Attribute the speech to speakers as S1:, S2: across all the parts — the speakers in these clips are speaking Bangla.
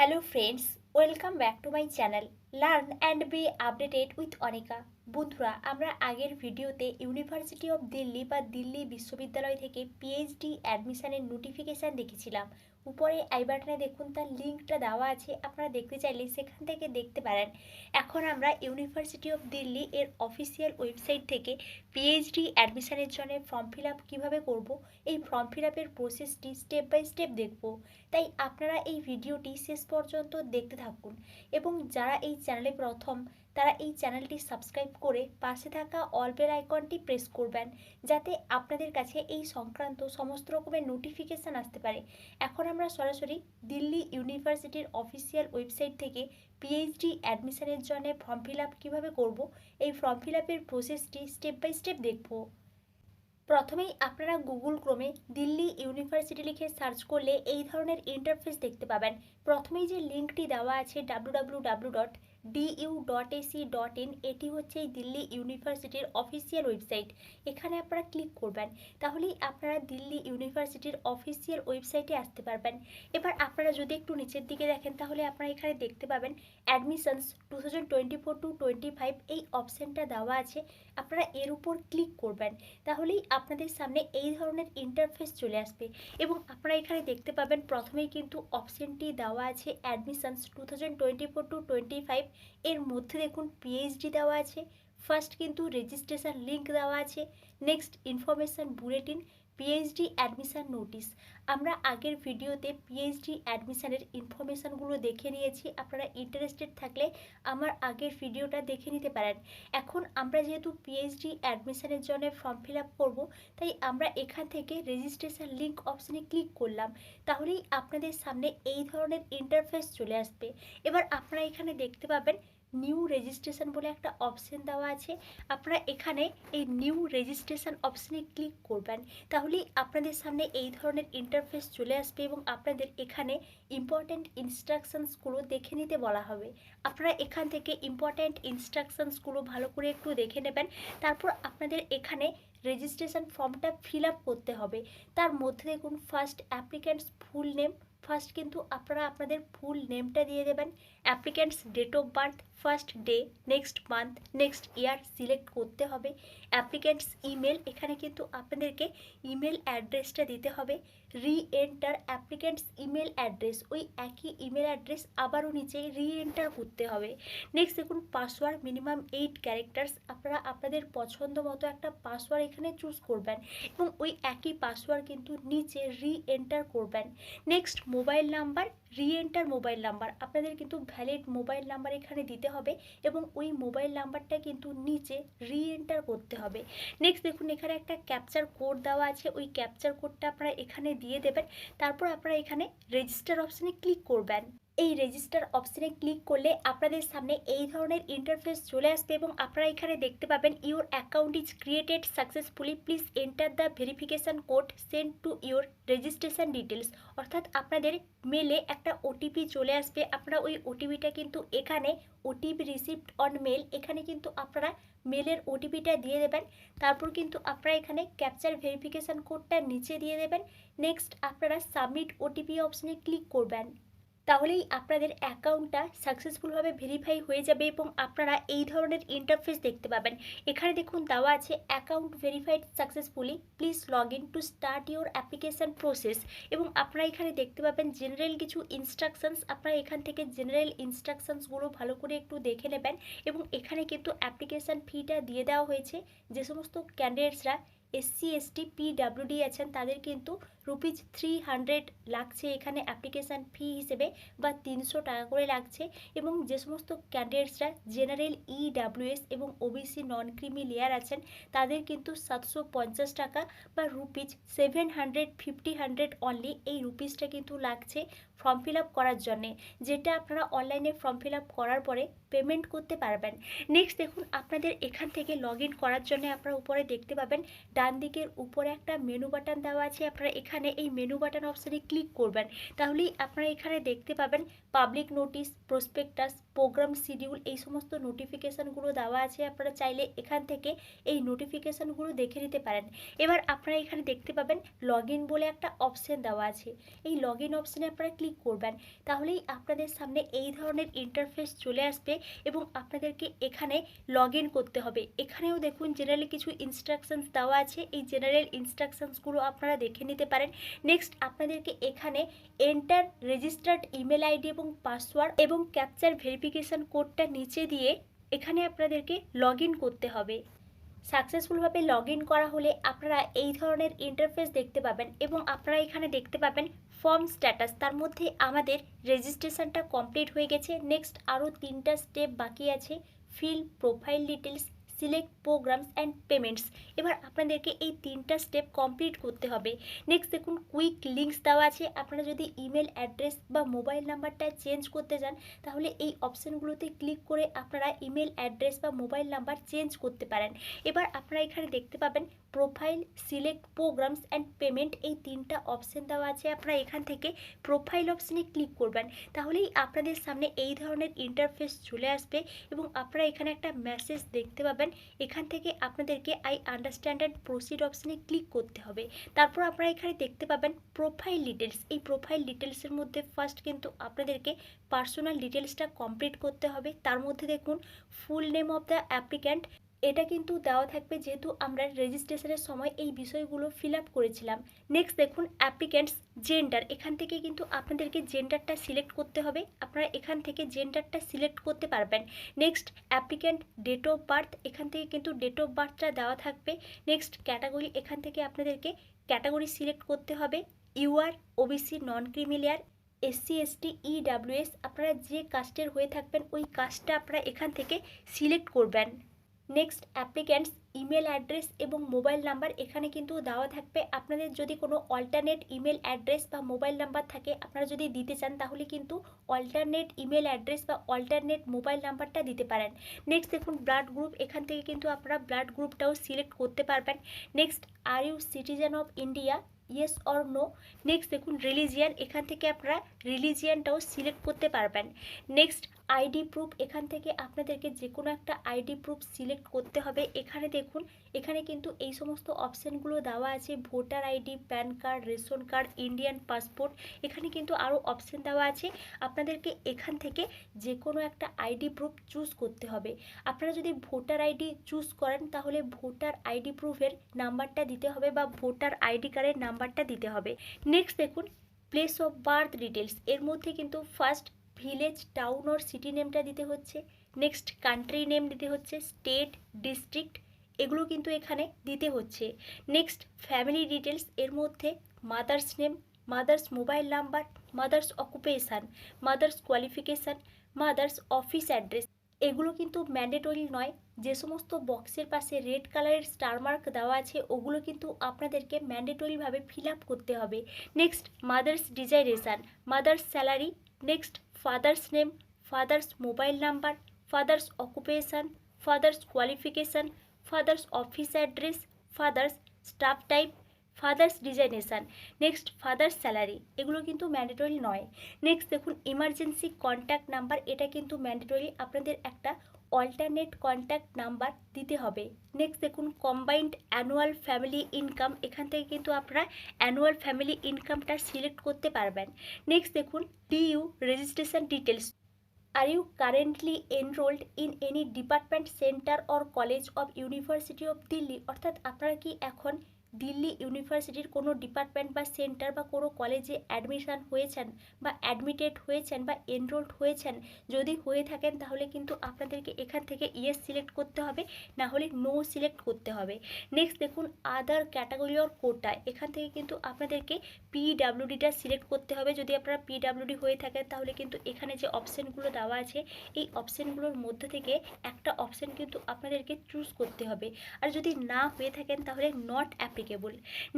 S1: Hello friends, welcome back to my channel learn and B updated with Anika. বন্ধুরা, আমরা আগের ভিডিওতে ইউনিভার্সিটি অফ দিল্লি বা দিল্লি বিশ্ববিদ্যালয় থেকে পিএইচডি অ্যাডমিশনের নোটিফিকেশান দেখেছিলাম। উপরে আই বাটনে দেখুন, তার লিঙ্কটা দেওয়া আছে, আপনারা দেখতে চাইলে সেখান থেকে দেখতে পারেন। এখন আমরা ইউনিভার্সিটি অফ দিল্লি এর অফিসিয়াল ওয়েবসাইট থেকে পিএইচডি অ্যাডমিশনের জন্য ফর্ম ফিল আপ কীভাবে করবো, এই ফর্ম ফিল আপের প্রসেসটি স্টেপ বাই স্টেপ দেখব। তাই আপনারা এই ভিডিওটি শেষ পর্যন্ত দেখতে থাকুন এবং যারা এই চ্যানেলে প্রথম, তারা এই চ্যানেলটি সাবস্ক্রাইব করে পাশে থাকা অল বেল আইকনটি প্রেস করবেন, যাতে আপনাদের কাছে এই সংক্রান্ত সমস্ত রকমের নোটিফিকেশান আসতে পারে। এখন আমরা সরাসরি দিল্লি ইউনিভার্সিটির অফিসিয়াল ওয়েবসাইট থেকে পিএইচডি অ্যাডমিশনের জন্য ফর্ম ফিল আপ কীভাবে করব, এই ফর্ম ফিল আপের প্রসেসটি স্টেপ বাই স্টেপ দেখব। প্রথমেই আপনারা গুগল ক্রোমে দিল্লি ইউনিভার্সিটি লিখে সার্চ করলে এই ধরনের ইন্টারফেস দেখতে পাবেন। প্রথমেই যে লিঙ্কটি দেওয়া আছে www.du.ac.in, এটি হচ্ছে এই দিল্লি ইউনিভার্সিটির অফিসিয়াল ওয়েবসাইট। এখানে আপনারা ক্লিক করবেন, তাহলেই আপনারা দিল্লি ইউনিভার্সিটির অফিসিয়াল ওয়েবসাইটে আসতে পারবেন। এবার আপনারা যদি একটু নিচের দিকে দেখেন, তাহলে আপনারা এখানে দেখতে পাবেন অ্যাডমিশনস 2024-25 এই অপশানটা দেওয়া আছে। আপনারা এর উপর ক্লিক করবেন, তাহলেই আপনাদের সামনে এই ধরনের ইন্টারফেস চলে আসবে এবং আপনারা এখানে দেখতে পাবেন প্রথমেই কিন্তু অপশনটি দেওয়া আছে অ্যাডমিশনস 2024-25। এর মধ্যে দেখুন পিএইচডি দেওয়া আছে, ফার্স্ট কিন্তু রেজিস্ট্রেশন লিঙ্ক দেওয়া আছে, next information bulletin, PhD admission notice. আমরা আগের ভিডিওতে পিএইচডি অ্যাডমিশানের ইনফরমেশানগুলো দেখে নিয়েছি, আপনারা ইন্টারেস্টেড থাকলে আমার আগের ভিডিওটা দেখে নিতে পারেন। এখন আমরা যেহেতু পিএইচডি অ্যাডমিশানের জন্য ফর্ম ফিল আপ করবো, তাই আমরা এখান থেকে রেজিস্ট্রেশন লিঙ্ক অপশানে ক্লিক করলাম, তাহলেই আপনাদের সামনে এই ধরনের ইন্টারফেস চলে আসবে। এবার আপনারা এখানে দেখতে পাবেন নিউ রেজিস্ট্রেশন বলে একটা অপশান দেওয়া আছে। আপনারা এখানে এই নিউ রেজিস্ট্রেশন অপশানে ক্লিক করবেন, তাহলেই আপনাদের সামনে এই ধরনের ইন্টারফেস চলে আসবে এবং আপনাদের এখানে ইম্পর্ট্যান্ট ইনস্ট্রাকশনসগুলো দেখে নিতে বলা হবে। আপনারা এখান থেকে ইম্পর্ট্যান্ট ইনস্ট্রাকশনসগুলো ভালো করে একটু দেখে নেবেন। তারপর আপনাদের এখানে রেজিস্ট্রেশন ফর্মটা ফিল আপ করতে হবে। তার মধ্যে দেখুন first applicant's full name, first কিন্তু আপনারা আপনাদের ফুল নেমটা দিয়ে দেবেন। Applicant's date of birth, first day, next month, next year select করতে হবে। অ্যাপ্লিক্যান্টস ইমেল, এখানে কিন্তু আপনাদেরকে ইমেল অ্যাড্রেসটা দিতে হবে। রি এন্টার অ্যাপ্লিক্যান্টস ইমেল অ্যাড্রেস, ওই একই ইমেল অ্যাড্রেস আবারও নিচে রি এন্টার করতে হবে। নেক্সট দেখুন পাসওয়ার্ড মিনিমাম 8 ক্যারেক্টার্স, আপনারা আপনাদের পছন্দ মতো একটা পাসওয়ার্ড এখানে চুজ করবেন এবং ওই একই পাসওয়ার্ড কিন্তু নিচে রি এন্টার করবেন। নেক্সট মোবাইল নাম্বার, রি এন্টার মোবাইল নাম্বার, আপনাদের কিন্তু ভ্যালিড মোবাইল নাম্বার এখানে দিতে হবে এবং ওই মোবাইল নাম্বারটা কিন্তু নিচে রি এন্টার করতে হবে। নেক্সট দেখুন এখানে একটা ক্যাপচার কোড দেওয়া আছে, ওই ক্যাপচার কোডটা আপনারা এখানে দিয়ে দেবেন। তারপর আপনারা এখানে রেজিস্টার অপশানে ক্লিক করবেন। এই রেজিস্টার অপশানে ক্লিক করলে আপনাদের সামনে এই ধরনের ইন্টারফেস চলে আসবে এবং আপনারা এখানে দেখতে পাবেন your account is created successfully, please enter the verification code send to your registration details. অর্থাৎ আপনাদের মেলে একটা ওটিপি চলে আসবে, আপনারা ওই ওটিপিটা কিন্তু এখানে ওটিপি রিসিভড অন মেল, এখানে কিন্তু আপনারা মেলের ওটিপিটা দিয়ে দেবেন। তারপর কিন্তু আপনারা এখানে ক্যাপচার ভেরিফিকেশান কোডটা নিচে দিয়ে দেবেন। নেক্সট আপনারা সাবমিট ওটিপি অপশানে ক্লিক করবেন, তাহলেই আপনাদের অ্যাকাউন্টটা সাকসেসফুলভাবে ভেরিফাই হয়ে যাবে এবং আপনারা এই ধরনের ইন্টারফেস দেখতে পাবেন। এখানে দেখুন দেওয়া আছে account verified successfully, please log in to start your application process. এবং আপনারা এখানে দেখতে পাবেন জেনারেল কিছু ইনস্ট্রাকশনস, আপনারা এখান থেকে জেনারেল ইনস্ট্রাকশনসগুলো ভালো করে একটু দেখে নেবেন। এবং এখানে কিন্তু অ্যাপ্লিকেশান ফিটা দিয়ে দেওয়া হয়েছে। যে সমস্ত ক্যান্ডিডেটসরা এসসি এসটি পিডাব্লিউডি আছেন তাদের কিন্তু ₹300 লাগছে এখানে অ্যাপ্লিকেশান ফি হিসেবে, বা 300 টাকা করে লাগছে। এবং যে সমস্ত ক্যান্ডিডেটসরা জেনারেল ইডাব্লিউএস এবং ওবিসি নন ক্রিমি লেয়ার আছেন তাদের কিন্তু 750 টাকা বা ₹750 অনলি, এই রুপিসটা কিন্তু লাগছে ফর্ম ফিল আপ করার জন্যে, যেটা আপনারা অনলাইনে ফর্ম ফিল আপ করার পরে পেমেন্ট করতে পারবেন। নেক্সট দেখুন আপনাদের এখান থেকে লগ ইন করার জন্য আপনারা উপরে দেখতে পাবেন ডান দিকের উপরে একটা মেনু বাটন দেওয়া আছে, আপনারা এখান এখানে এই মেনু বাটন অপশানে ক্লিক করবেন, তাহলেই আপনারা এখানে দেখতে পাবেন public notice, prospectus, programme schedule, এই সমস্ত নোটিফিকেশানগুলো দেওয়া আছে। আপনারা চাইলে এখান থেকে এই নোটিফিকেশানগুলো দেখে নিতে পারেন। এবার আপনারা এখানে দেখতে পাবেন লগ ইন বলে একটা অপশান দেওয়া আছে। এই লগ ইন অপশানে আপনারা ক্লিক করবেন, তাহলেই আপনাদের সামনে এই ধরনের ইন্টারফেস চলে আসবে এবং আপনাদেরকে এখানে লগ ইন করতে হবে। এখানেও দেখুন জেনারেলি কিছু ইনস্ট্রাকশনস দেওয়া আছে, এই জেনারেল ইনস্ট্রাকশনসগুলো আপনারা দেখে নিতে পারেন। নেক্সট আপনাদেরকে এখানে এন্টার রেজিস্টার্ড ইমেল আইডি এবং পাসওয়ার্ড এবং ক্যাপচার ভেরিফিকেশন কোডটা নিচে দিয়ে এখানে আপনাদেরকে লগ ইন করতে হবে। সাকসেসফুলভাবে লগ ইন করা হলে আপনারা এই ধরনের ইন্টারফেস দেখতে পাবেন এবং আপনারা এখানে দেখতে পাবেন ফর্ম স্ট্যাটাস, তার মধ্যে আমাদের রেজিস্ট্রেশনটা কমপ্লিট হয়ে গেছে। নেক্সট আরও 3টা স্টেপ বাকি আছে, fill profile details, select programmes and payments. এবার আপনাদেরকে এই 3টা স্টেপ কমপ্লিট করতে হবে। নেক্সট দেখুন কুইক লিঙ্কস দেওয়া আছে, আপনারা যদি ইমেল অ্যাড্রেস বা মোবাইল নাম্বারটা চেঞ্জ করতে চান তাহলে এই অপশানগুলোতে ক্লিক করে আপনারা ইমেল অ্যাড্রেস বা মোবাইল নাম্বার চেঞ্জ করতে পারেন। এবার আপনারা এখানে দেখতে পাবেন profile, select programmes and payment, এই 3টা অপশান দেওয়া আছে। আপনারা এখান থেকে প্রোফাইল অপশানে ক্লিক করবেন, তাহলেই আপনাদের সামনে এই ধরনের ইন্টারফেস চলে আসবে এবং আপনারা এখানে একটা মেসেজ দেখতে পাবেন। এখান থেকে আপনাদেরকে আই আন্ডারস্ট্যান্ড অ্যান্ড প্রসিড অপশানে ক্লিক করতে হবে। তারপর আপনারা এখানে দেখতে পাবেন প্রোফাইল ডিটেলস। এই প্রোফাইল ডিটেলসের মধ্যে ফার্স্ট কিন্তু আপনাদেরকে পার্সোনাল ডিটেলসটা কমপ্লিট করতে হবে। তার মধ্যে দেখুন full name of the applicant, এটা কিন্তু দেওয়া থাকবে যেহেতু আমরা রেজিস্ট্রেশনের সময় এই বিষয়গুলো ফিল আপ করেছিলাম। নেক্সট দেখুন অ্যাপ্লিক্যান্টস জেন্ডার, এখান থেকে কিন্তু আপনাদেরকে জেন্ডারটা সিলেক্ট করতে হবে। আপনারা এখান থেকে জেন্ডারটা সিলেক্ট করতে পারবেন। Next applicant date of birth, এখান থেকে কিন্তু ডেট অফ বার্থটা দেওয়া থাকবে। নেক্সট ক্যাটাগরি, এখান থেকে আপনাদেরকে ক্যাটাগরি সিলেক্ট করতে হবে। UR, OBC, non creamy layer, SC, ST, EWS, আপনারা যে কাস্টের হয়ে থাকবেন ওই কাস্টটা আপনারা এখান থেকে সিলেক্ট করবেন। নেক্সট অ্যাপ্লিক্যান্টস ইমেল অ্যাড্রেস এবং মোবাইল নাম্বার, এখানে কিন্তু দেওয়া থাকবে। আপনাদের যদি কোনো অল্টারনেট ইমেল অ্যাড্রেস বা মোবাইল নাম্বার থাকে আপনারা যদি দিতে চান তাহলে কিন্তু অল্টারনেট ইমেল অ্যাড্রেস বা অল্টারনেট মোবাইল নাম্বারটা দিতে পারেন। নেক্সট দেখুন ব্লাড গ্রুপ, এখান থেকে কিন্তু আপনারা ব্লাড গ্রুপটাও সিলেক্ট করতে পারবেন। Next are you citizen of India, yes or no. Next দেখুন রিলিজিয়ান, এখান থেকে আপনারা রিলিজিয়ানটাও সিলেক্ট করতে পারবেন। নেক্সট আইডি প্রুফ, এখান থেকে আপনাদেরকে যে কোনো একটা আইডি প্রুফ সিলেক্ট করতে হবে। এখানে দেখুন এখানে কিন্তু এই সমস্ত অপশানগুলো দেওয়া আছে, voter ID, pan card, ration card, Indian passport, এখানে কিন্তু আরও অপশান দেওয়া আছে। আপনাদেরকে এখান থেকে যে কোনো একটা আইডি প্রুফ চুজ করতে হবে। আপনারা যদি ভোটার আইডি চুজ করেন তাহলে ভোটার আইডি প্রুফের নাম্বারটা দিতে হবে বা ভোটার আইডি কার্ডের নাম্বারটা দিতে হবে। নেক্সট দেখুন প্লেস অফ বার্থ ডিটেলস, এর মধ্যে কিন্তু ফার্স্ট ভিলেজ, টাউন ওর সিটি নেমটা দিতে হচ্ছে। নেক্সট কান্ট্রি নেম দিতে হচ্ছে, স্টেট, ডিস্ট্রিক্ট, এগুলো কিন্তু এখানে দিতে হচ্ছে। নেক্সট ফ্যামিলি ডিটেলস, এর মধ্যে mother's name, mother's mobile number, mother's occupation, mother's qualification, mother's office address, এগুলো কিন্তু ম্যান্ডেটরি নয়। যে সমস্ত বক্সের পাশে রেড কালারের স্টার মার্ক দেওয়া আছে ওগুলো কিন্তু আপনাদেরকে ম্যান্ডেটরিভাবে ফিল আপ করতে হবে। Next mother's designation, mother's salary, next father's name, father's mobile number, father's occupation, father's qualification, father's office address, father's staff type, father's designation, next father's salary, এগুলো কিন্তু ম্যান্ডেটরি নয়। নেক্সট দেখুন ইমার্জেন্সি কন্ট্যাক্ট নাম্বার, এটা কিন্তু ম্যান্ডেটরি, আপনাদের একটা অল্টারনেট কন্ট্যাক্ট নাম্বার দিতে হবে। নেক্সট দেখুন কম্বাইন্ড অ্যানুয়াল ফ্যামিলি ইনকাম, এখান থেকে কিন্তু আপনারা অ্যানুয়াল ফ্যামিলি ইনকামটা সিলেক্ট করতে পারবেন। নেক্সট দেখুন DU registration details, are you currently enrolled in any department, centre or college of university of Delhi, অর্থাৎ আপনারা কি এখন দিল্লি ইউনিভার্সিটির কোনো ডিপার্টমেন্ট বা সেন্টার বা কোনো কলেজে অ্যাডমিশান হয়েছেন বা অ্যাডমিটেড হয়েছেন বা এনরোল্ড হয়েছেন, যদি হয়ে থাকেন তাহলে কিন্তু আপনাদেরকে এখান থেকে ইয়েস সিলেক্ট করতে হবে, না হলে নো সিলেক্ট করতে হবে। নেক্সট দেখুন আদার ক্যাটাগরি অর কোটা, এখান থেকে কিন্তু আপনাদেরকে পিডাব্লিউডিটা সিলেক্ট করতে হবে। যদি আপনারা পিডাব্লিউডি হয়ে থাকেন তাহলে কিন্তু এখানে যে অপশানগুলো দেওয়া আছে এই অপশানগুলোর মধ্যে থেকে একটা অপশান কিন্তু আপনাদেরকে চুজ করতে হবে, আর যদি না হয়ে থাকেন তাহলে নট অ্যাপ্লিকেবল।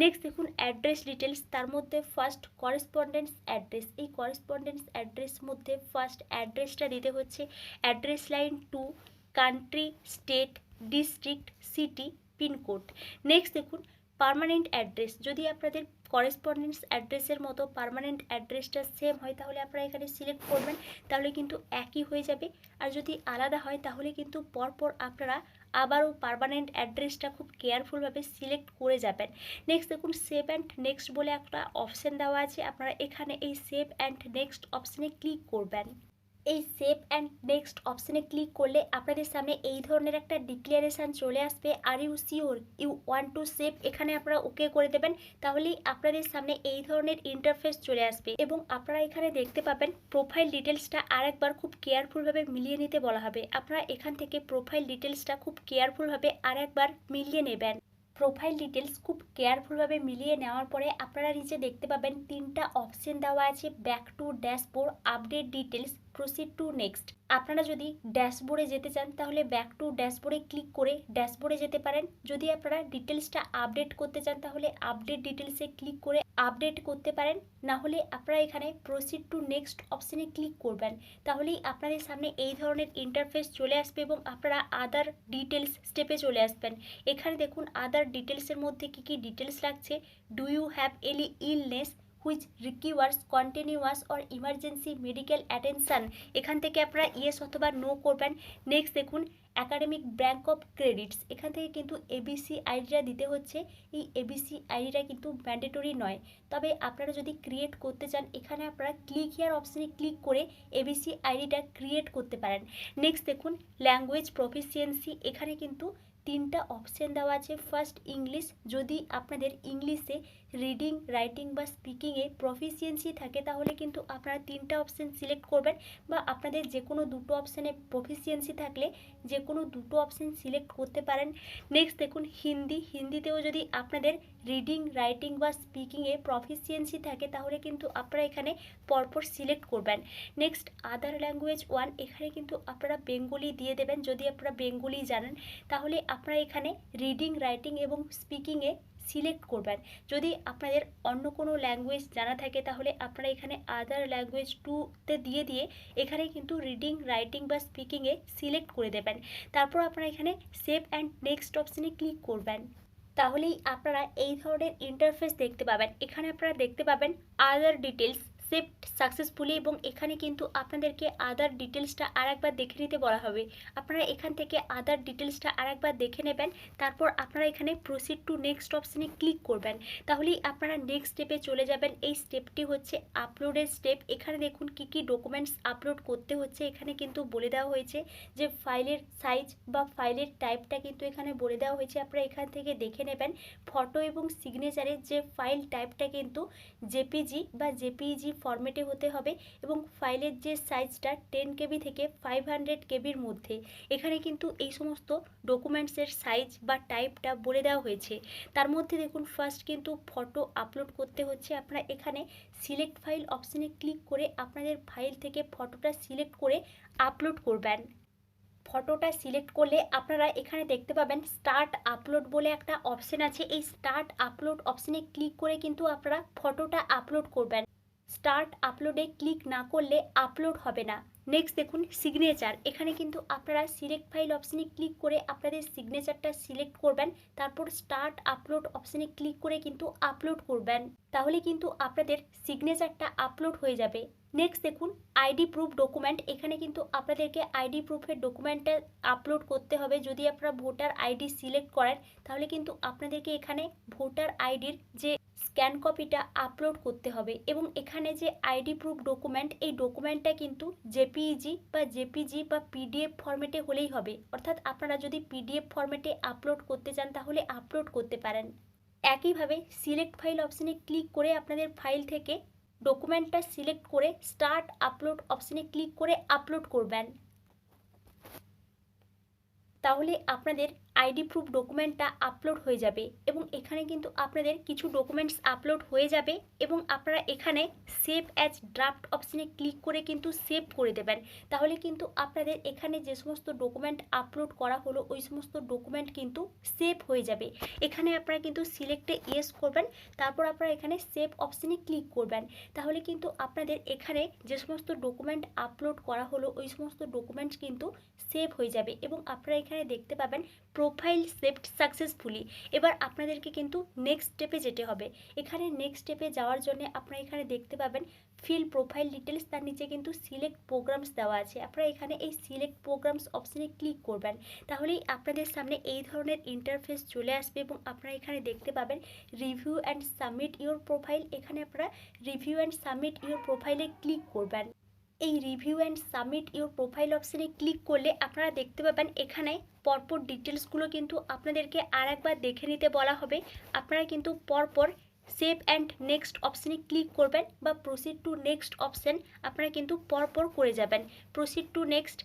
S1: নেক্সট দেখুন অ্যাড্রেস ডিটেলস, তার মধ্যে ফার্স্ট করেসপন্ডেন্স অ্যাড্রেস, এই করেসপন্ডেন্স অ্যাড্রেস মধ্যে ফার্স্ট অ্যাড্রেসটা দিতে হচ্ছে address line 2, country, state, district, city, pin code. Next দেখুন পার্মানেন্ট অ্যাড্রেস, যদি আপনাদের করেসপন্ডেন্স অ্যাড্রেসের মতো পার্মানেন্ট অ্যাড্রেসটা সেম হয় তাহলে আপনারা এখানে সিলেক্ট করবেন, তাহলে কিন্তু একই হয়ে যাবে। আর যদি আলাদা হয় তাহলে কিন্তু পরপর আপনারা আবারও পার্মানেন্ট অ্যাড্রেসটা খুব কেয়ারফুলভাবে সিলেক্ট করে যাবেন। নেক্সট দেখুন সেভ অ্যান্ড নেক্সট বলে একটা অপশান দেওয়া আছে, আপনারা এখানে এই সেভ অ্যান্ড নেক্সট অপশানে ক্লিক করবেন। এই সেভ অ্যান্ড নেক্সট অপশানে ক্লিক করলে আপনাদের সামনে এই ধরনের একটা ডিক্লারেশান চলে আসবে, are you sure you want to save, এখানে আপনারা ওকে করে দেবেন, তাহলেই আপনাদের সামনে এই ধরনের ইন্টারফেস চলে আসবে। এবং আপনারা এখানে দেখতে পাবেন প্রোফাইল ডিটেলসটা আরেকবার খুব কেয়ারফুলভাবে মিলিয়ে নিতে বলা হবে। আপনারা এখান থেকে প্রোফাইল ডিটেলসটা খুব কেয়ারফুলভাবে আরেকবার মিলিয়ে নেবেন। প্রোফাইল ডিটেলস খুব কেয়ারফুলভাবে মিলিয়ে নেওয়ার পরে আপনারা নিচে দেখতে পাবেন তিনটা অপশন দেওয়া আছে, back to dashboard, update details, proceed to next. আপনারা যদি ড্যাশবোর্ডে যেতে চান তাহলে ব্যাক টু ড্যাশবোর্ডে ক্লিক করে ড্যাশবোর্ডে যেতে পারেন। যদি আপনারা ডিটেলসটা আপডেট করতে চান তাহলে আপডেট ডিটেলসে ক্লিক করে আপডেট করতে পারেন, না হলে আপনারা এখানে প্রসিড টু নেক্সট অপশানে ক্লিক করবেন, তাহলেই আপনাদের সামনে এই ধরনের ইন্টারফেস চলে আসবে এবং আপনারা আদার ডিটেলস স্টেপে চলে আসবেন। এখানে দেখুন আদার ডিটেলসের মধ্যে কী কী ডিটেলস লাগছে, do you have any illness which requires continuous or emergency medical attention, এখান থেকে আপনারা ইয়েস অথবা নো করবেন। নেক্সট দেখুন অ্যাকাডেমিক ব্যাঙ্ক অফ ক্রেডিটস, এখান থেকে কিন্তু এবিসি আইডিটা দিতে হচ্ছে। এই এবিসি আইডিটা কিন্তু ম্যান্ডেটরি নয়, তবে আপনারা যদি ক্রিয়েট করতে চান এখানে আপনারা ক্লিক হিয়ার অপশানে ক্লিক করে এবিসি আইডিটা ক্রিয়েট করতে পারেন। নেক্সট দেখুন ল্যাঙ্গুয়েজ প্রফিসিয়েন্সি, এখানে কিন্তু তিনটা অপশান দেওয়া আছে। ফার্স্ট ইংলিশ, যদি আপনাদের ইংলিশে রিডিং রাইটিং বা স্পিকিংয়ে প্রফিসিয়েন্সি থাকে তাহলে কিন্তু আপনারা তিনটা অপশান সিলেক্ট করবেন, বা আপনাদের যে কোনো দুটো অপশানে প্রফিসিয়েন্সি থাকলে যে কোনো দুটো অপশান সিলেক্ট করতে পারেন। নেক্সট দেখুন হিন্দি, হিন্দিতেও যদি আপনাদের রিডিং রাইটিং বা স্পিকিংয়ে প্রফিসিয়েন্সি থাকে তাহলে কিন্তু আপনারা এখানে পরপর সিলেক্ট করবেন। নেক্সট আদার ল্যাঙ্গুয়েজ ওয়ান, এখানে কিন্তু আপনারা বেঙ্গলি দিয়ে দেবেন, যদি আপনারা বেঙ্গলি জানেন তাহলে আপনারা এখানে রিডিং রাইটিং এবং স্পিকিংয়ে সিলেক্ট করবেন। যদি আপনাদের অন্য কোনো ল্যাঙ্গুয়েজ জানা থাকে তাহলে আপনারা এখানে আদার ল্যাঙ্গুয়েজ টুতে দিয়ে এখানে কিন্তু রিডিং রাইটিং বা স্পিকিংয়ে সিলেক্ট করে দেবেন। তারপর আপনারা এখানে সেভ অ্যান্ড নেক্সট অপশানে ক্লিক করবেন, তাহলেই আপনারা এই ধরনের ইন্টারফেস দেখতে পাবেন। এখানে আপনারা দেখতে পাবেন আদার ডিটেলস সেভড সাকসেসফুলি, এবং এখানে কিন্তু আপনাদেরকে আদার ডিটেলসটা আরেকবার দেখে নিতে বলা হবে। আপনারা এখান থেকে আদার ডিটেলসটা আরেকবার দেখে নেবেন, তারপর আপনারা এখানে প্রসিড টু নেক্সট অপশানে ক্লিক করবেন, তাহলেই আপনারা নেক্সট স্টেপে চলে যাবেন। এই স্টেপটি হচ্ছে আপলোডের স্টেপ। এখানে দেখুন কি কি ডকুমেন্টস আপলোড করতে হচ্ছে, এখানে কিন্তু বলে দেওয়া হয়েছে যে ফাইলের সাইজ বা ফাইলের টাইপটা কিন্তু এখানে বলে দেওয়া হয়েছে, আপনারা এখান থেকে দেখে নেবেন। ফটো এবং সিগনেচারের যে ফাইল টাইপটা কিন্তু জেপিজি বা জেপিইজি ফরম্যাটে হতে হবে, এবং ফাইলের যে সাইজটা 10 কেবি থেকে 500 কেবির মধ্যে। এখানে কিন্তু এই সমস্ত ডকুমেন্টসের সাইজ বা টাইপটা বলে দেওয়া হয়েছে। তার মধ্যে দেখুন ফার্স্ট কিন্তু ফটো আপলোড করতে হচ্ছে, আপনারা এখানে সিলেক্ট ফাইল অপশানে ক্লিক করে আপনাদের ফাইল থেকে ফটোটা সিলেক্ট করে আপলোড করবেন। ফটোটা সিলেক্ট করলে আপনারা এখানে দেখতে পাবেন স্টার্ট আপলোড বলে একটা অপশান আছে, এই স্টার্ট আপলোড অপশানে ক্লিক করে কিন্তু আপনারা ফটোটা আপলোড করবেন। স্টার্ট আপলোডে ক্লিক না করলে আপলোড হবে না। নেক্সট দেখুন সিগনেচার, এখানে কিন্তু আপনারা সিলেক্ট ফাইল অপশানে ক্লিক করে আপনাদের সিগনেচারটা সিলেক্ট করবেন, তারপর স্টার্ট আপলোড অপশানে ক্লিক করে কিন্তু আপলোড করবেন, তাহলে কিন্তু আপনাদের সিগনেচারটা আপলোড হয়ে যাবে। নেক্সট দেখুন আইডি প্রুফ ডকুমেন্ট, এখানে কিন্তু আপনাদেরকে আইডি প্রুফের ডকুমেন্টটা আপলোড করতে হবে। যদি আপনারা ভোটার আইডি সিলেক্ট করেন তাহলে কিন্তু আপনাদেরকে এখানে ভোটার আইডির যে স্ক্যান কপিটা আপলোড করতে হবে, এবং এখানে যে আইডি প্রুফ ডকুমেন্ট এই ডকুমেন্টটা কিন্তু জেপিইজি বা জেপিজি বা পিডিএফ ফরম্যাটে হলেই হবে, অর্থাৎ আপনারা যদি পিডিএফ ফরম্যাটে আপলোড করতে চান তাহলে আপলোড করতে পারেন। একইভাবে সিলেক্ট ফাইল অপশানে ক্লিক করে আপনাদের ফাইল থেকে ডকুমেন্টটা সিলেক্ট করে স্টার্ট আপলোড অপশানে ক্লিক করে আপলোড করবেন, তাহলে আপনাদের আইডি প্রুফ ডকুমেন্টটা আপলোড হয়ে যাবে। এবং এখানে কিন্তু আপনাদের কিছু ডকুমেন্টস আপলোড হয়ে যাবে, এবং আপনারা এখানে সেভ অ্যাজ ড্রাফট অপশানে ক্লিক করে কিন্তু সেভ করে দেবেন, তাহলে কিন্তু আপনাদের এখানে যে সমস্ত ডকুমেন্ট আপলোড করা হলো ওই সমস্ত ডকুমেন্ট কিন্তু সেভ হয়ে যাবে। এখানে আপনারা কিন্তু সিলেক্টে ইয়েস করবেন, তারপর আপনারা এখানে সেভ অপশানে ক্লিক করবেন, তাহলে কিন্তু আপনাদের এখানে যে সমস্ত ডকুমেন্ট আপলোড করা হলো ওই সমস্ত ডকুমেন্টস কিন্তু সেভ হয়ে যাবে। এবং আপনারা এখানে দেখতে পাবেন প্রোফাইল সেভড সাকসেসফুলি। এবার আপনাদেরকে কিন্তু নেক্সট স্টেপে যেতে হবে। এখানে নেক্সট স্টেপে যাওয়ার জন্য আপনারা এখানে দেখতে পাবেন ফিল প্রোফাইল ডিটেলস, তার নিচে কিন্তু সিলেক্ট প্রোগ্রামস দেওয়া আছে। আপনারা এখানে এই সিলেক্ট প্রোগ্রামস অপশানে ক্লিক করবেন, তাহলেই আপনাদের সামনে এই ধরনের ইন্টারফেস চলে আসবে এবং আপনারা এখানে দেখতে পাবেন review and submit your profile. এখানে আপনারা রিভিউ অ্যান্ড সাবমিট ইওর প্রোফাইলে ক্লিক করবেন। এই review and submit your profile অপশানে ক্লিক করলে আপনারা দেখতে পাবেন এখানে পরপর ডিটেলসগুলো কিন্তু আপনাদেরকে আর একবার দেখে নিতে বলা হবে। আপনারা কিন্তু পরপর সেভ অ্যান্ড নেক্সট অপশানে ক্লিক করবেন বা প্রসিড টু নেক্সট অপশান আপনারা কিন্তু পরপর করে যাবেন। প্রসিড টু নেক্সট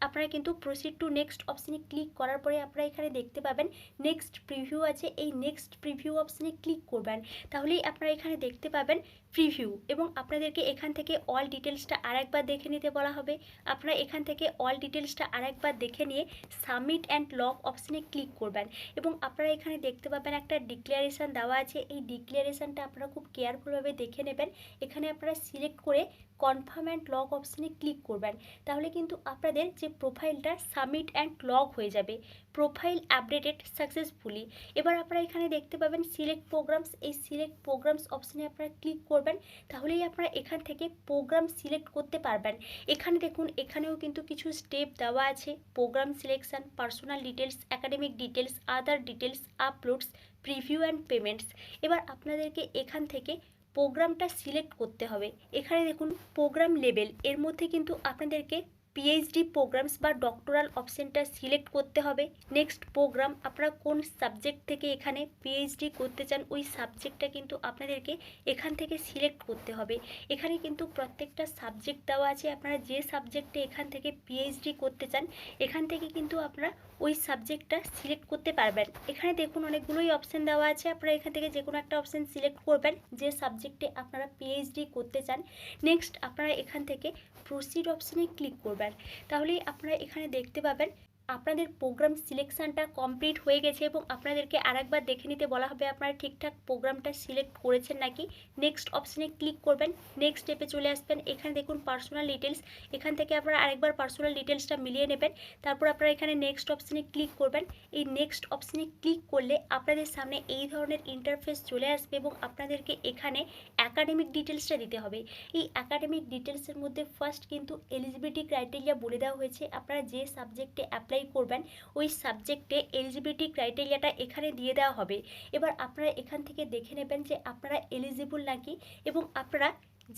S1: আপনারা কিন্তু প্রসিড টু নেক্সট অপশানে ক্লিক করার পরে আপনারা এখানে দেখতে পাবেন নেক্সট প্রিভিউ আছে, এই নেক্সট প্রিভিউ অপশানে ক্লিক করবেন, তাহলেই আপনারা এখানে দেখতে পাবেন প্রিভিউ এবং আপনাদেরকে এখান থেকে অল ডিটেলসটা আরেকবার দেখে নিতে বলা হবে। আপনারা এখান থেকে অল ডিটেলসটা আরেকবার দেখে নিয়ে সাবমিট অ্যান্ড লগ অপশানে ক্লিক করবেন এবং আপনারা এখানে দেখতে পাবেন একটা ডিক্লারেশান দেওয়া আছে। এই ডিক্লারেশানটা আপনারা খুব কেয়ারফুলভাবে দেখে নেবেন। এখানে আপনারা সিলেক্ট করে কনফার্ম অ্যান্ড লগ অপশানে ক্লিক করবেন, তাহলে কিন্তু আপনাদের যে প্রোফাইলটা সাবমিট অ্যান্ড লগ হয়ে যাবে। Profile updated successfully. এবার আপনারা এখানে দেখতে পাবেন সিলেক্ট প্রোগ্রামস, এই সিলেক্ট প্রোগ্রামস অপশানে আপনারা ক্লিক করবেন, তাহলেই আপনারা এখান থেকে প্রোগ্রাম সিলেক্ট করতে পারবেন। এখানে দেখুন এখানেও কিন্তু কিছু স্টেপ দেওয়া আছে, programme selection, personal details, academic details, other details, uploads, preview and payments. এবার আপনাদেরকে এখান থেকে প্রোগ্রামটা সিলেক্ট করতে হবে। এখানে দেখুন প্রোগ্রাম লেভেল, এর মধ্যে কিন্তু আপনাদেরকে পিএইচডি প্রোগ্রামস বা ডক্টরাল অপশানটা সিলেক্ট করতে হবে। নেক্সট প্রোগ্রাম, আপনারা কোন সাবজেক্ট থেকে এখানে পিএইচডি করতে চান ওই সাবজেক্টটা কিন্তু আপনাদেরকে এখান থেকে সিলেক্ট করতে হবে। এখানে কিন্তু প্রত্যেকটা সাবজেক্ট দেওয়া আছে, আপনারা যে সাবজেক্টে এখান থেকে পিএইচডি করতে চান এখান থেকে কিন্তু আপনারা ওই সাবজেক্টটা সিলেক্ট করতে পারবেন। এখানে দেখুন অনেকগুলোই অপশান দেওয়া আছে, আপনারা এখান থেকে যে কোনো একটা অপশান সিলেক্ট করবেন যে সাবজেক্টে আপনারা পিএইচডি করতে চান। নেক্সট আপনারা এখান থেকে প্রসিড অপশানে ক্লিক করবেন, তাহলেই আপনারা এখানে দেখতে পাবেন আপনাদের প্রোগ্রাম সিলেকশানটা কমপ্লিট হয়ে গেছে এবং আপনাদেরকে আরেকবার দেখে নিতে বলা হবে আপনারা ঠিকঠাক প্রোগ্রামটা সিলেক্ট করেছেন নাকি। নেক্সট অপশানে ক্লিক করবেন, নেক্সট স্টেপে চলে আসবেন। এখানে দেখুন পার্সোনাল ডিটেলস, এখান থেকে আপনারা আরেকবার পার্সোনাল ডিটেলসটা মিলিয়ে নেবেন, তারপর আপনারা এখানে নেক্সট অপশানে ক্লিক করবেন। এই নেক্সট অপশানে ক্লিক করলে আপনাদের সামনে এই ধরনের ইন্টারফেস চলে আসবে এবং আপনাদেরকে এখানে অ্যাকাডেমিক ডিটেলসটা দিতে হবে। এই অ্যাকাডেমিক ডিটেলসের মধ্যে ফার্স্ট কিন্তু এলিজিবিলিটি ক্রাইটেরিয়া বলে দেওয়া হয়েছে, আপনারা যে সাবজেক্টে অ্যাপ্লাই করবেন ওই সাবজেক্টে এলিজিবিলিটি ক্রাইটেরিয়াটা এখানে দিয়ে দেওয়া হবে। এবার আপনারা এখান থেকে দেখে নেবেন যে আপনারা এলিজিবল নাকি এবং আপনারা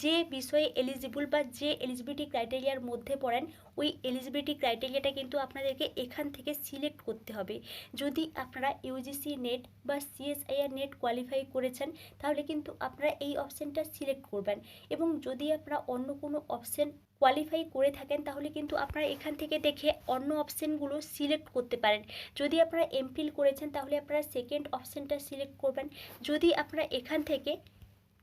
S1: যে বিষয়ে এলিজিবল বা যে এলিজিবিলিটি ক্রাইটেরিয়ার মধ্যে পড়েন ওই এলিজিবিলিটি ক্রাইটেরিয়াটা কিন্তু আপনাদেরকে এখান থেকে সিলেক্ট করতে হবে। যদি আপনারা ইউজিসি নেট বা সিএসআইআর নেট কোয়ালিফাই করেছেন তাহলে কিন্তু আপনারা এই অপশানটা সিলেক্ট করবেন এবং যদি আপনারা অন্য কোনো অপশান কোয়ালিফাই করে থাকেন তাহলে কিন্তু আপনারা এখান থেকে দেখে অন্য অপশানগুলো সিলেক্ট করতে পারেন। যদি আপনারা এমফিল করেছেন তাহলে আপনারা সেকেন্ড অপশানটা সিলেক্ট করবেন। যদি আপনারা এখান থেকে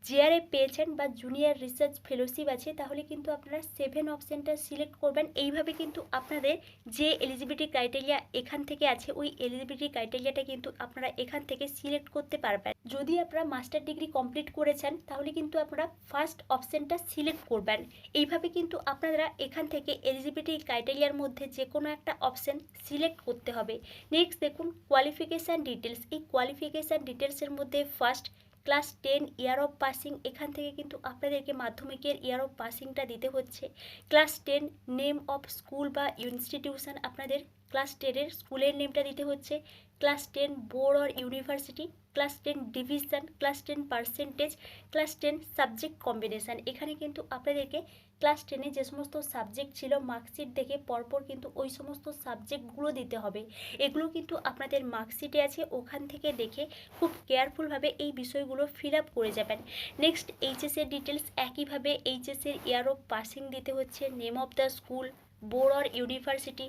S1: জিআরএফ পেয়েছেন বা জুনিয়র রিসার্চ ফেলোশিপ আছে তাহলে কিন্তু আপনারা 7 অপশানটা সিলেক্ট করবেন। এইভাবে কিন্তু আপনাদের যে এলিজিবিলিটি ক্রাইটেরিয়া এখান থেকে আছে ওই এলিজিবিলিটি ক্রাইটেরিয়াটা কিন্তু আপনারা এখান থেকে সিলেক্ট করতে পারবেন। যদি আপনারা মাস্টার ডিগ্রি কমপ্লিট করেছেন তাহলে কিন্তু আপনারা ফার্স্ট অপশানটা সিলেক্ট করবেন। এইভাবে কিন্তু আপনারা এখান থেকে এলিজিবিলিটি ক্রাইটেরিয়ার মধ্যে যে কোনো একটা অপশান সিলেক্ট করতে হবে। নেক্সট দেখুন কোয়ালিফিকেশান ডিটেলস, এই কোয়ালিফিকেশান ডিটেলসের মধ্যে first class 10 year of passing, এখান থেকে কিন্তু আপনাদেরকে মাধ্যমিকের ইয়ার অফ পাসিংটা দিতে হচ্ছে। ক্লাস 10 নেম অফ স্কুল বা ইনস্টিটিউশন, আপনাদের ক্লাস 10-এর স্কুলের নেমটা দিতে হচ্ছে। Class 10 board or university, class 10 division, class 10 percentage, class 10 subject combination. এখানে কিন্তু আপনাদেরকে ক্লাস 10-এ যে সমস্ত সাবজেক্ট ছিল মার্কশিট দেখে পরপর কিন্তু ওই সমস্ত সাবজেক্টগুলো দিতে হবে। এগুলো কিন্তু আপনাদের মার্কশিটে আছে, ওখান থেকে দেখে খুব কেয়ারফুলভাবে এই বিষয়গুলো ফিল আপ করে যাবেন। নেক্সট এইচএসের ডিটেলস, একইভাবে এইচএসের ইয়ার অফ পাসিং দিতে হচ্ছে, name of the school, board or university,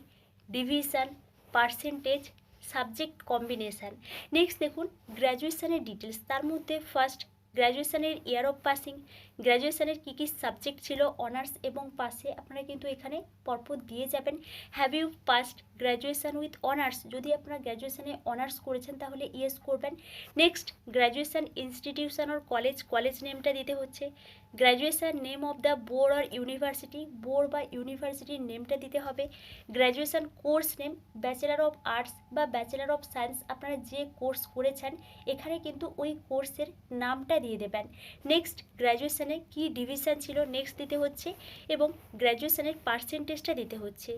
S1: division, percentage, subject combination. Next দেখুন গ্র্যাজুয়েশনের ডিটেলস, তার মধ্যে ফার্স্ট গ্র্যাজুয়েশনের ইয়ার অফ পাসিং, গ্র্যাজুয়েশনের কী কী সাবজেক্ট ছিল অনার্স এবং পাসে আপনারা কিন্তু এখানে পরপর দিয়ে যাবেন। Have you passed graduation with honours, যদি আপনারা গ্র্যাজুয়েশনে অনার্স করেছেন তাহলে ইয়েস করবেন। Next graduation institution or college নেমটা দিতে হচ্ছে। Graduation name of the board or university, board বা ইউনিভার্সিটির নেমটা দিতে হবে। Graduation course name, bachelor of arts বা ব্যাচেলার অফ সায়েন্স, আপনারা যে কোর্স করেছেন এখানে কিন্তু ওই কোর্সের নামটা দিয়ে দেবেন। নেক্সট গ্র্যাজুয়েশনে কী ডিভিশন ছিল নেক্সট দিতে হচ্ছে এবং গ্র্যাজুয়েশনের পার্সেন্টেজটা দিতে হচ্ছে।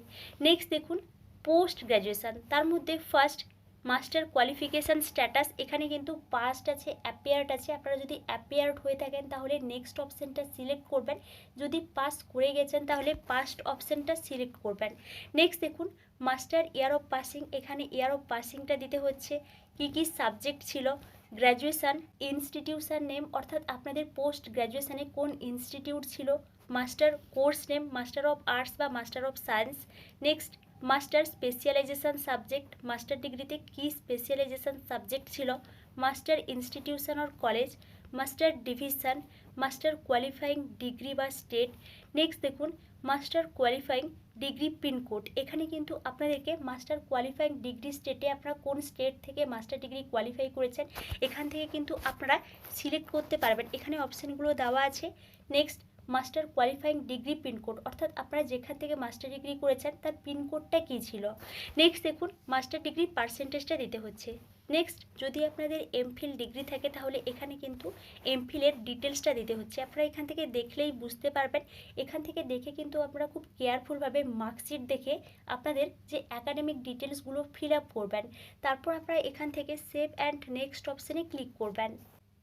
S1: নেক্সট দেখুন পোস্ট গ্র্যাজুয়েশন, তার মধ্যে ফার্স্ট মাস্টার কোয়ালিফিকেশান স্ট্যাটাস, এখানে কিন্তু পাস্ট আছে, অ্যাপিয়ার্ড আছে। আপনারা যদি অ্যাপিয়ার্ড হয়ে থাকেন তাহলে নেক্সট অপশানটা সিলেক্ট করবেন, যদি পাস করে গেছেন তাহলে পাস্ট অপশানটা সিলেক্ট করবেন। নেক্সট দেখুন মাস্টার ইয়ার অফ পাসিং, এখানে ইয়ার অফ পাসিংটা দিতে হচ্ছে। কী কী সাবজেক্ট ছিল, গ্র্যাজুয়েশান ইনস্টিটিউশন নেম অর্থাৎ আপনাদের পোস্ট গ্র্যাজুয়েশানে কোন ইনস্টিটিউট ছিল, master course name master of arts বা master of science. Next master specialisation subject, master ডিগ্রিতে কী স্পেশালাইজেশন সাবজেক্ট ছিল, master institution or college, master division, master qualifying degree বা স্টেট। নেক্সট দেখুন মাস্টার কোয়ালিফাইং ডিগ্রি পিনকোড, এখানে কিন্তু আপনাদেরকে মাস্টার কোয়ালিফাইং ডিগ্রি স্টেটে আপনারা কোন স্টেট থেকে মাস্টার ডিগ্রি কোয়ালিফাই করেছেন এখান থেকে কিন্তু আপনারা সিলেক্ট করতে পারবেন, এখানে অপশানগুলো দেওয়া আছে। Next master qualifying degree pin code অর্থাৎ আপনারা যেখান থেকে মাস্টার ডিগ্রি করেছেন তার পিনকোডটা কী ছিল। নেক্সট দেখুন মাস্টার ডিগ্রি পার্সেন্টেজটা দিতে হচ্ছে। নেক্সট যদি আপনাদের এমফিল ডিগ্রি থাকে তাহলে এখানে কিন্তু এমফিলের ডিটেলসটা দিতে হচ্ছে, আপনারা এখান থেকে দেখলেই বুঝতে পারবেন। এখান থেকে দেখে কিন্তু আপনারা খুব কেয়ারফুলভাবে মার্কশিট দেখে আপনাদের যে অ্যাকাডেমিক ডিটেলসগুলো ফিল আপ করবেন, তারপর আপনারা এখান থেকে সেভ অ্যান্ড নেক্সট অপশানে ক্লিক করবেন।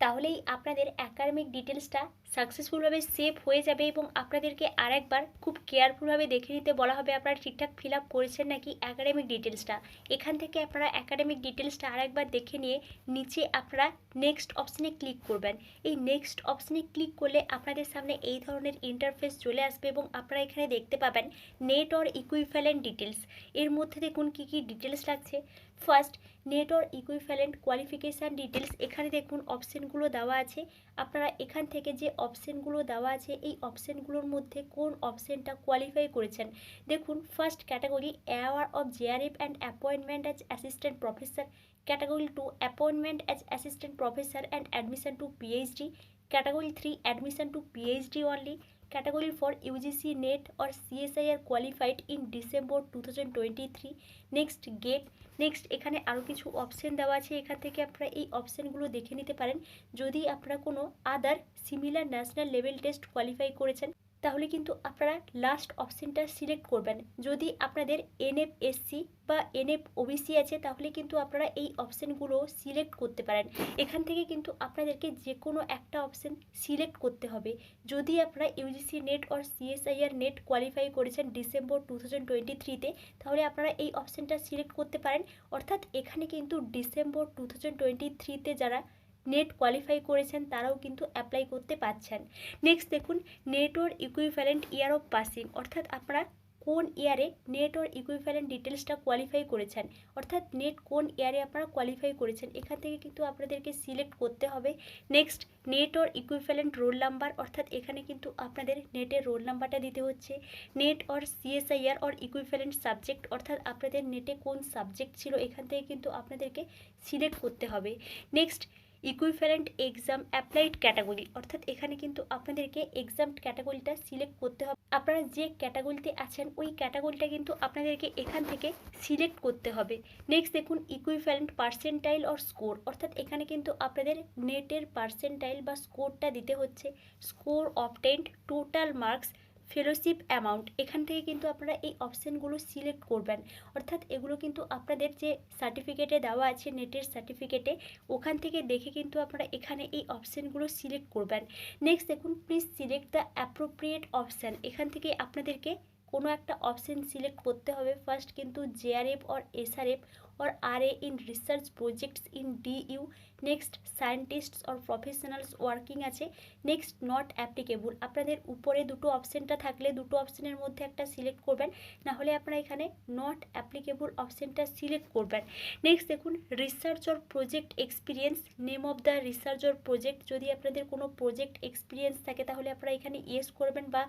S1: তাহলেই আপনাদের অ্যাকাডেমিক ডিটেলসটা সাকসেসফুলভাবে সেভ হয়ে যাবে এবং আপনাদেরকে আরেকবার খুব কেয়ারফুলভাবে দেখে নিতে বলা হবে আপনারা ঠিকঠাক ফিল আপ করেছেন নাকি অ্যাকাডেমিক ডিটেলসটা। এখান থেকে আপনারা অ্যাকাডেমিক ডিটেলসটা আরেকবার দেখে নিয়ে নিচে আপনারা নেক্সট অপশানে ক্লিক করবেন। এই নেক্সট অপশানে ক্লিক করলে আপনাদের সামনে এই ধরনের ইন্টারফেস চলে আসবে এবং আপনারা এখানে দেখতে পাবেন নেট অর ইকুইভ্যালেন্ট ডিটেলস। এর মধ্যে দেখুন কী কী ডিটেলস লাগছে। First net or equivalent qualification details, এখানে দেখুন অপশানগুলো দেওয়া আছে। আপনারা এখান থেকে যে অপশানগুলো দেওয়া আছে এই অপশানগুলোর মধ্যে কোন অপশানটা কোয়ালিফাই করেছেন দেখুন। First category aware of JRF and appointment as assistant professor, category 2 appointment as assistant professor and admission two PhD, category 3 admission two PhD only, category for UGC NET or CSIR qualified in December 2023. Next GATE. Next এখানে আরও কিছু অপশান দেওয়া আছে, এখান থেকে আপনারা এই অপশানগুলো দেখে নিতে পারেন। যদি আপনারা কোনো other similar national level test qualify করেছেন তাহলে কিন্তু আপনারা লাস্ট অপশানটা সিলেক্ট করবেন। যদি আপনাদের NF/SC বা NF/OBC আছে তাহলে কিন্তু আপনারা এই অপশানগুলো সিলেক্ট করতে পারেন। এখান থেকে কিন্তু আপনাদেরকে যে কোনো একটা অপশান সিলেক্ট করতে হবে। যদি আপনারা UGC NET or CSIR NET qualify করেছেন ডিসেম্বর 2023-তে তাহলে আপনারা এই অপশানটা সিলেক্ট করতে পারেন। অর্থাৎ এখানে কিন্তু ডিসেম্বর 2023-তে যারা নেট কোয়ালিফাই করেছেন তারাও কিন্তু অ্যাপ্লাই করতে পারছেন। নেক্সট দেখুন net or equivalent year of passing, অর্থাৎ আপনারা কোন ইয়ারে নেট অর ইকুইভ্যালেন্ট ডিটেলসটা কোয়ালিফাই করেছেন, অর্থাৎ নেট কোন ইয়ারে আপনারা কোয়ালিফাই করেছেন এখান থেকে কিন্তু আপনাদেরকে সিলেক্ট করতে হবে। Next net or equivalent roll number, অর্থাৎ এখানে কিন্তু আপনাদের নেটের রোল নাম্বারটা দিতে হচ্ছে। Net or CSIR or equivalent subject, অর্থাৎ আপনাদের নেটে কোন সাবজেক্ট ছিল এখান থেকে কিন্তু আপনাদেরকে সিলেক্ট করতে হবে। Next equivalent exam applied category, অর্থাৎ এখানে কিন্তু আপনাদেরকে এক্সাম ক্যাটাগরিটা সিলেক্ট করতে হবে। আপনারা যে ক্যাটাগরিতে আছেন ওই ক্যাটাগরিটা কিন্তু আপনাদেরকে এখান থেকে সিলেক্ট করতে হবে। নেক্সট দেখুন ইকুইভ্যালেন্ট পার্সেন্টাইল অর স্কোর, অর্থাৎ এখানে কিন্তু আপনাদের নেটের পার্সেন্টাইল বা স্কোরটা দিতে হচ্ছে। Score obtained, total marks, fellowship amount, এখান থেকে কিন্তু আপনারা এই অপশানগুলো সিলেক্ট করবেন। অর্থাৎ এগুলো কিন্তু আপনাদের যে সার্টিফিকেটে দেওয়া আছে নেটের সার্টিফিকেটে ওখান থেকে দেখে কিন্তু আপনারা এখানে এই অপশানগুলো সিলেক্ট করবেন। নেক্সট দেখুন please select the appropriate option, এখান থেকে আপনাদেরকে কোনো একটা অপশান সিলেক্ট করতে হবে। ফার্স্ট কিন্তু JRF or SRF or RA in research projects in DU, next scientists or professionals working আছে, নেক্সট নট অ্যাপ্লিকেবল। আপনাদের উপরে দুটো অপশানটা থাকলে দুটো অপশানের মধ্যে একটা সিলেক্ট করবেন, না হলে আপনারা এখানে নট অ্যাপ্লিকেবল অপশানটা সিলেক্ট করবেন। নেক্সট দেখুন research or project experience, name of the research or project, যদি আপনাদের কোনো প্রজেক্ট এক্সপিরিয়েন্স থাকে তাহলে আপনারা এখানে ইয়েস করবেন বা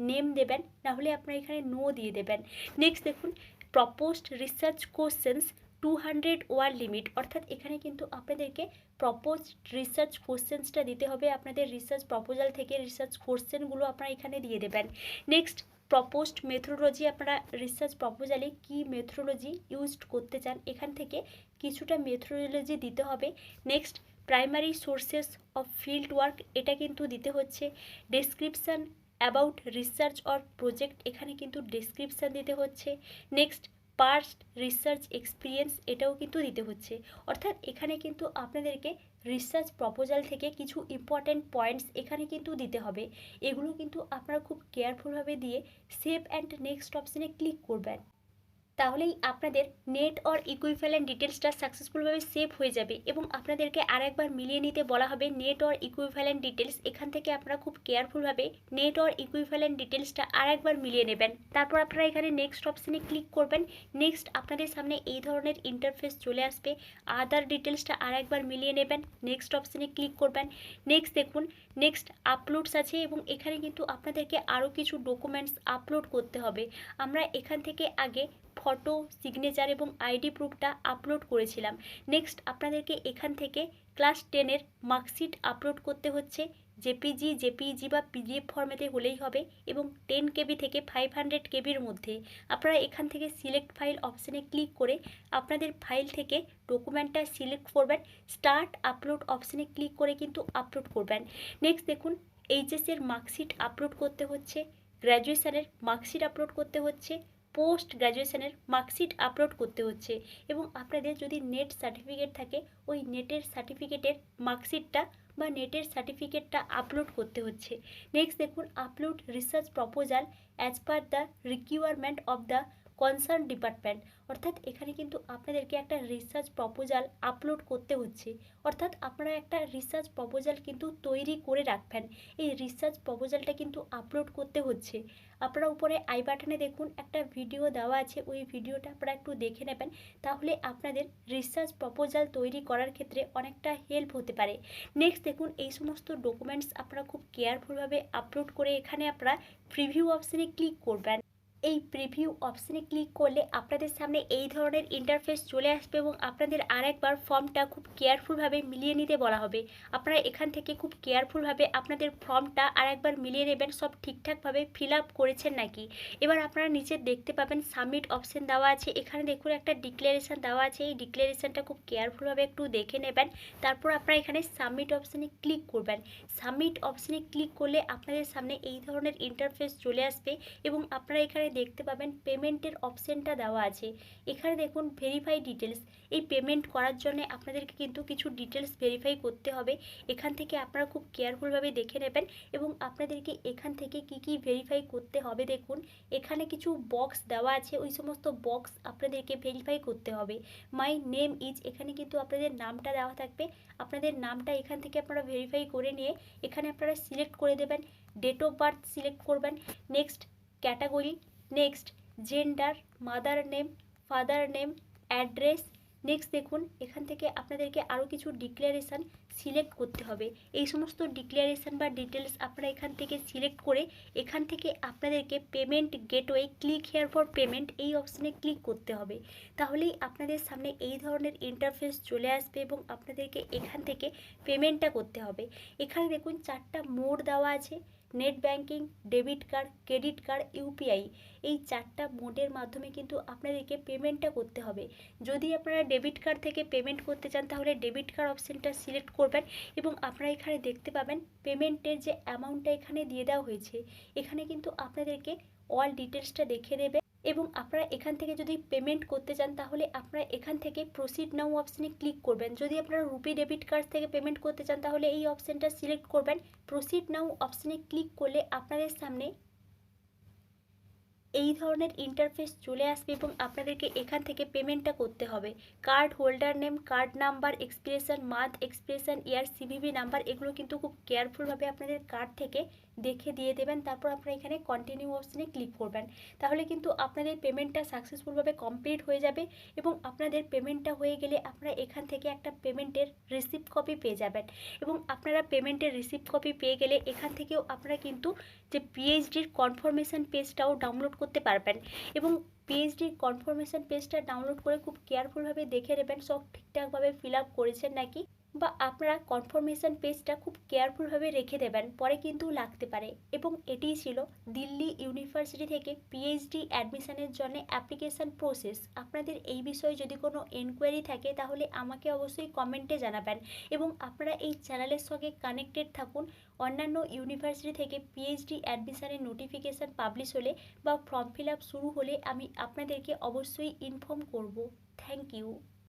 S1: নেম দেবেন, না হলে আপনারা এখানে নো দিয়ে দেবেন। নেক্সট দেখুন proposed research questions 200 word limit, অর্থাৎ এখানে কিন্তু আপনাদেরকে প্রপোজ রিসার্চ কোশ্চেন্সটা দিতে হবে, আপনাদের রিসার্চ প্রপোজাল থেকে রিসার্চ কোশ্চেনগুলো আপনারা এখানে দিয়ে দেবেন। নেক্সট প্রপোজড মেথোডোলজি, আপনারা রিসার্চ প্রপোজালে কী মেথোডোলজি ইউজ করতে চান এখান থেকে কিছুটা মেথোডোলজি দিতে হবে। Next primary sources of field work, এটা কিন্তু দিতে হচ্ছে। Description about research or project, এখানে কিন্তু ডেসক্রিপশান দিতে হচ্ছে। নেক্সট পাস্ট রিসার্চ এক্সপিরিয়েন্স, এটাও কিন্তু দিতে হচ্ছে। অর্থাৎ এখানে কিন্তু আপনাদেরকে রিসার্চ প্রপোজাল থেকে কিছু ইম্পর্ট্যান্ট পয়েন্টস এখানে কিন্তু দিতে হবে, এগুলো কিন্তু আপনারা খুব কেয়ারফুলভাবে দিয়ে সেভ অ্যান্ড নেক্সট অপশানে ক্লিক করবেন, তাহলেই আপনাদের নেট অর ইকুইভ্যালেন্ট ডিটেলসটা সাকসেসফুলভাবে সেভ হয়ে যাবে এবং আপনাদেরকে আরেকবার মিলিয়ে নিতে বলা হবে নেট অর ইকুইভ্যালেন্ট ডিটেলস। এখান থেকে আপনারা খুব কেয়ারফুলভাবে নেট অর ইকুইভ্যালেন্ট ডিটেলসটা আরেকবার মিলিয়ে নেবেন, তারপর আপনারা এখানে নেক্সট অপশানে ক্লিক করবেন। নেক্সট আপনাদের সামনে এই ধরনের ইন্টারফেস চলে আসবে, আদার ডিটেলসটা আরেকবার মিলিয়ে নেবেন, নেক্সট অপশানে ক্লিক করবেন। নেক্সট দেখুন নেক্সট আপলোডস আছে এবং এখানে কিন্তু আপনাদেরকে আরও কিছু ডকুমেন্টস আপলোড করতে হবে। আমরা এখান থেকে আগে ফটো, সিগনেচার এবং আইডি প্রুফটা আপলোড করেছিলাম। নেক্সট আপনাদেরকে এখান থেকে ক্লাস 10-এর মার্কশিট আপলোড করতে হচ্ছে, জেপিজি বা পিডিএফ ফরম্যাটে হলেই হবে এবং 10 কেবি থেকে 500 কেবির মধ্যে। আপনারা এখান থেকে সিলেক্ট ফাইল অপশানে ক্লিক করে আপনাদের ফাইল থেকে ডকুমেন্টটা সিলেক্ট করবেন, স্টার্ট আপলোড অপশানে ক্লিক করে কিন্তু আপলোড করবেন। নেক্সট দেখুন এইচএসের মার্কশিট আপলোড করতে হচ্ছে, গ্র্যাজুয়েশনের মার্কশিট আপলোড করতে হচ্ছে, পোস্ট গ্র্যাজুয়েশনের মার্কশিট আপলোড করতে হচ্ছে এবং আপনাদের যদি নেট সার্টিফিকেট থাকে ওই নেটের সার্টিফিকেটের মার্কশিটটা বা নেটের সার্টিফিকেটটা আপলোড করতে হচ্ছে। নেক্সট দেখুন upload research proposal as per the requirement of the concern department, অর্থাৎ এখানে কিন্তু আপনাদেরকে একটা রিসার্চ প্রপোজাল আপলোড করতে হচ্ছে, অর্থাৎ আপনারা একটা রিসার্চ প্রপোজাল কিন্তু তৈরি করে রাখবেন, এই রিসার্চ প্রপোজালটা কিন্তু আপলোড করতে হচ্ছে। আপনারা উপরে আই বাটনে দেখুন একটা ভিডিও দেওয়া আছে, ওই ভিডিওটা আপনারা একটু দেখে নেবেন, তাহলে আপনাদের রিসার্চ প্রপোজাল তৈরি করার ক্ষেত্রে অনেকটা হেল্প হতে পারে। নেক্সট দেখুন এই সমস্ত ডকুমেন্টস আপনারা খুব কেয়ারফুলভাবে আপলোড করে এখানে আপনারা প্রিভিউ অপশানে ক্লিক করবেন। এই প্রিভিউ অপশানে ক্লিক করলে আপনাদের সামনে এই ধরনের ইন্টারফেস চলে আসবে এবং আপনাদের আরেকবার ফর্মটা খুব কেয়ারফুলভাবে মিলিয়ে নিতে বলা হবে। আপনারা এখান থেকে খুব কেয়ারফুলভাবে আপনাদের ফর্মটা আরেকবার মিলিয়ে নেবেন সব ঠিকঠাকভাবে ফিল আপ করেছেন নাকি। এবার আপনারা নিচে দেখতে পাবেন সাবমিট অপশান দেওয়া আছে, এখানে দেখুন একটা ডিক্লারেশান দেওয়া আছে, এই ডিক্লারেশানটা খুব কেয়ারফুলভাবে একটু দেখে নেবেন, তারপর আপনারা এখানে সাবমিট অপশানে ক্লিক করবেন। সাবমিট অপশানে ক্লিক করলে আপনাদের সামনে এই ধরনের ইন্টারফেস চলে আসবে এবং আপনারা এখানে দেখতে পাবেন পেমেন্টের অপশানটা দেওয়া আছে, এখানে দেখুন ভেরিফাই ডিটেলস, এই পেমেন্ট করার জন্য আপনাদেরকে কিন্তু কিছু ডিটেলস ভেরিফাই করতে হবে, এখান থেকে আপনারা খুব কেয়ারফুলভাবে দেখে নেবেন এবং আপনাদেরকে এখান থেকে কি ভেরিফাই করতে হবে দেখুন এখানে কিছু বক্স দেওয়া আছে, ওই সমস্ত বক্স আপনাদেরকে ভেরিফাই করতে হবে। মাই নেম ইজ, এখানে কিন্তু আপনাদের নামটা দেওয়া থাকবে, আপনাদের নামটা এখান থেকে আপনারা ভেরিফাই করে নিয়ে এখানে আপনারা সিলেক্ট করে দেবেন, ডেট অফ বার্থ সিলেক্ট করবেন। Next category, next gender, mother name, father name, address. Next দেখুন এখান থেকে আপনাদেরকে আরও কিছু ডিক্লারেশান সিলেক্ট করতে হবে, এই সমস্ত ডিক্লারেশান বা ডিটেলস আপনারা এখান থেকে সিলেক্ট করে এখান থেকে আপনাদেরকে payment gateway click here for payment এই অপশানে ক্লিক করতে হবে, তাহলেই আপনাদের সামনে এই ধরনের ইন্টারফেস চলে আসবে এবং আপনাদেরকে এখান থেকে পেমেন্টটা করতে হবে। এখানে দেখুন 4টা মোড দেওয়া আছে, net banking, debit card, credit card, UPI, এই 4টা মোডের মাধ্যমে কিন্তু আপনাদেরকে পেমেন্টটা করতে হবে। যদি আপনারা ডেবিট কার্ড থেকে পেমেন্ট করতে চান তাহলে ডেবিট কার্ড অপশানটা সিলেক্ট করবেন এবং আপনারা এখানে দেখতে পাবেন পেমেন্টের যে অ্যামাউন্টটা এখানে দিয়ে দেওয়া হয়েছে, এখানে কিন্তু আপনাদেরকে অল ডিটেলসটা দেখে দেবে এবং আপনারা এখান থেকে যদি পেমেন্ট করতে চান তাহলে আপনারা এখান থেকে প্রসিড নাও অপশানে ক্লিক করবেন। যদি আপনারা রুপি ডেবিট কার্ড থেকে পেমেন্ট করতে চান তাহলে এই অপশানটা সিলেক্ট করবেন। প্রসিড নাও অপশানে ক্লিক করলে আপনাদের সামনে এই ধরনের ইন্টারফেস চলে আসবে এবং আপনাদেরকে এখান থেকে পেমেন্টটা করতে হবে। Card holder name, card number, expiration month, expiration year, CVV number এগুলো কিন্তু খুব কেয়ারফুলভাবে আপনাদের কার্ড থেকে দেখে দিয়ে দেবেন। তারপর আপনারা এখানে কন্টিনিউ অপশনে ক্লিক করবেন। তাহলে কিন্তু আপনাদের পেমেন্টটা সাকসেসফুলভাবে কমপ্লিট হয়ে যাবে এবং আপনাদের পেমেন্টটা হয়ে গেলে আপনারা এখান থেকে একটা পেমেন্টের রিসিপ্ট কপি পেয়ে যাবেন। এবং আপনারা পেমেন্টের রিসিপ্ট কপি পেয়ে গেলে এখান থেকেও আপনারা কিন্তু যে পিএইচডির কনফার্মেশন পেজটাও ডাউনলোড করতে পারবেন। এবং পিএইচডির কনফার্মেশন পেজটা ডাউনলোড করে খুব কেয়ারফুলভাবে দেখে নেবেন সব ঠিকঠাকভাবে ফিল আপ করেছেন নাকি, বা আপনারা কনফার্মেশন পেজটা খুব কেয়ারফুলভাবে রেখে দেবেন, পরে কিন্তু লাগতে পারে। এবং এটিই ছিল দিল্লি ইউনিভার্সিটি থেকে পিএইচডি অ্যাডমিশনের জন্য অ্যাপ্লিকেশান প্রসেস। আপনাদের এই বিষয়ে যদি কোনো এনকোয়ারি থাকে তাহলে আমাকে অবশ্যই কমেন্টে জানাবেন এবং আপনারা এই চ্যানেলের সঙ্গে কানেক্টেড থাকুন। অন্যান্য ইউনিভার্সিটি থেকে পিএইচডি অ্যাডমিশনের নোটিফিকেশান পাবলিশ হলে বা ফর্ম ফিল আপ শুরু হলে আমি আপনাদেরকে অবশ্যই ইনফর্ম করব। Thank you.